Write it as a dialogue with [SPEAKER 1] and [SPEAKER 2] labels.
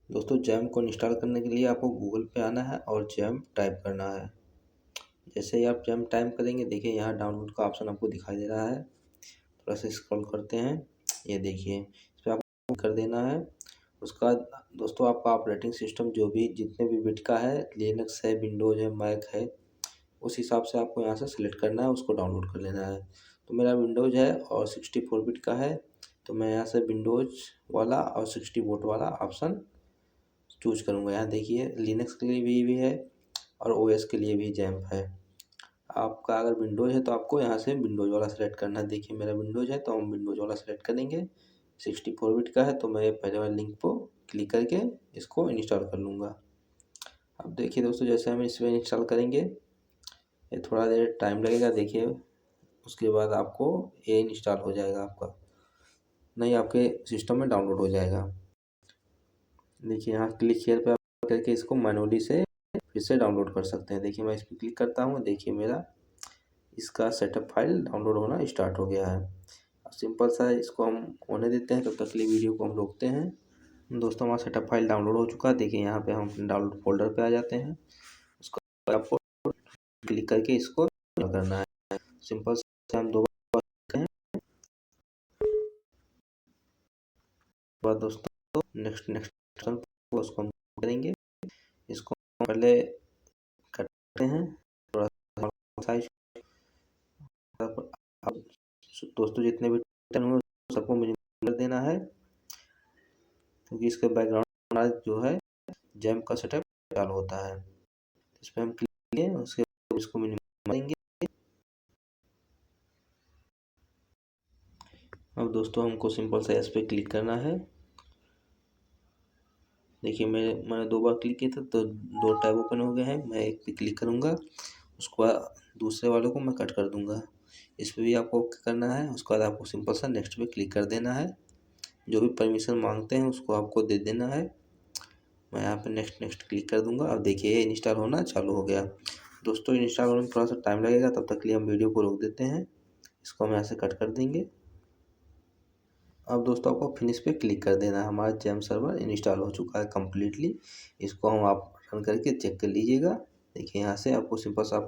[SPEAKER 1] दोस्तों जैम को इंस्टॉल करने के लिए आपको गूगल पे आना है और जैम टाइप करना है। जैसे ही आप जैम टाइप करेंगे देखिए यहाँ डाउनलोड का ऑप्शन आपको दिखाई दे रहा है। थोड़ा सा स्क्रॉल करते हैं, ये देखिए इस पर आपको कर देना है। उसका बाद दोस्तों आपका ऑपरेटिंग सिस्टम जो भी जितने भी बिट का है, लिनक्स है, विंडोज़ है, मैक है, उस हिसाब से आपको यहाँ से सिलेक्ट करना है, उसको डाउनलोड कर लेना है। तो मेरा विंडोज़ है और 64 बिट का है, तो मैं यहाँ से विंडोज़ वाला और 60 वोट वाला ऑप्शन चूज करूँगा। यहाँ देखिए लिनक्स के लिए भी है और ओएस के लिए भी जैम्प है। आपका अगर विंडोज़ है तो आपको यहाँ से विंडोज़ वाला सेलेक्ट करना है। देखिए मेरा विंडोज़ है तो हम विंडोज़ वाला सेलेक्ट करेंगे। 64 बिट का है तो मैं पहले वाले लिंक को क्लिक करके इसको इंस्टॉल कर लूँगा। अब देखिए दोस्तों जैसे हम इसमें इंस्टॉल करेंगे, ये थोड़ा देर टाइम लगेगा। देखिए उसके बाद आपको ये इंस्टॉल हो जाएगा, आपका नहीं आपके सिस्टम में डाउनलोड हो जाएगा। देखिए यहाँ क्लिक हियर पे आप करके इसको मैनुअली से फिर से डाउनलोड कर सकते हैं। देखिए मैं इस पर क्लिक करता हूँ, देखिए मेरा इसका सेटअप फाइल डाउनलोड होना स्टार्ट हो गया है। अब सिंपल सा इसको हम होने देते हैं, तब तक के लिए वीडियो को हम रोकते हैं। दोस्तों हमारा सेटअप फाइल डाउनलोड हो चुका है। देखिए यहाँ पे हम डाउनलोड फोल्डर पे आ जाते हैं। उसको आपको क्लिक करके इसको करना है। सिंपल से हम दो बार दोस्तों नेक्स्ट उसको हम करेंगे। इसको पहले करते हैं थोड़ा साइज। अब दोस्तों जितने भी हुए सबको मिनिमम कर देना है, क्योंकि इसके बैकग्राउंड जो है जैम का सेटअप चालू होता है। इस पर हम क्लिक करेंगे, उसके बाद इसको मिनिमम करेंगे। अब दोस्तों हमको सिंपल सा इस पर क्लिक करना है। देखिए मैंने दो बार क्लिक किया था तो दो टैब ओपन हो गए हैं। मैं एक पे क्लिक करूँगा, उसको दूसरे वालों को मैं कट कर दूँगा। इस पर भी आपको ओके करना है। उसके बाद आपको सिंपल सा नेक्स्ट पे क्लिक कर देना है। जो भी परमिशन मांगते हैं उसको आपको दे देना है। मैं यहाँ पे नेक्स्ट क्लिक कर दूँगा। अब देखिए ये इंस्टॉल होना चालू हो गया। दोस्तों इंस्टॉल होने में थोड़ा सा टाइम लगेगा, तब तक के लिए हम वीडियो को रोक देते हैं। इसको हम यहाँ से कट कर देंगे। अब दोस्तों आपको फिनिश पे क्लिक कर देना है। हमारा जैम सर्वर इंस्टॉल हो चुका है कम्प्लीटली। इसको हम आप रन करके चेक कर लीजिएगा। देखिए यहाँ से आपको सिंपल सा